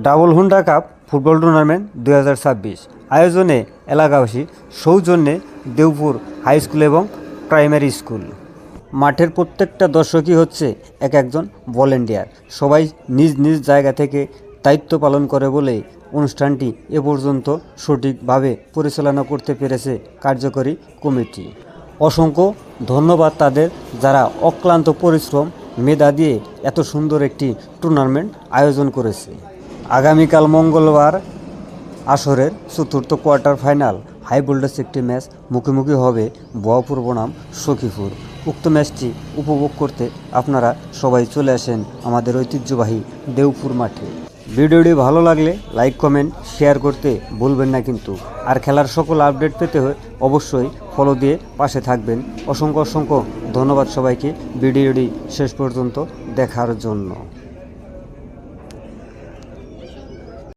Double Honda cup football tournament 2026 আয়োজনে এলাকাবাসী সৌজন্যে দেওপুর হাই স্কুল এবং প্রাইমারি স্কুল। মাঠের প্রত্যেকটা দর্শকই হচ্ছে এক একজন ভলেন্টিয়ার। সবাই নিজ নিজ জায়গা থেকে দায়িত্ব পালন করে বলেই অনুষ্ঠানটি এ পর্যন্ত সঠিকভাবে পরিচালনা করতে পেরেছে কার্যকরী কমিটি। অসংখ্য ধন্যবাদ তাদের, যারা অক্লান্ত পরিশ্রম মেধা দিয়ে এত সুন্দর একটি টুর্নামেন্ট আয়োজন করেছে। আগামীকাল মঙ্গলবার আসরের চতুর্থ কোয়ার্টার ফাইনাল হাই ভোল্টেজ একটি ম্যাচ মুখোমুখি হবে বোয়াপুর বনাম সখীপুর। উক্ত ম্যাচটি উপভোগ করতে আপনারা সবাই চলে আসেন আমাদের ঐতিহ্যবাহী দেওপুর মাঠে। ভিডিওটি ভালো লাগলে লাইক কমেন্ট শেয়ার করতে ভুলবেন না কিন্তু। আর খেলার সকল আপডেট পেতে হয় অবশ্যই ফলো দিয়ে পাশে থাকবেন। অসংখ্য ধন্যবাদ সবাইকে ভিডিওটি শেষ পর্যন্ত দেখার জন্য।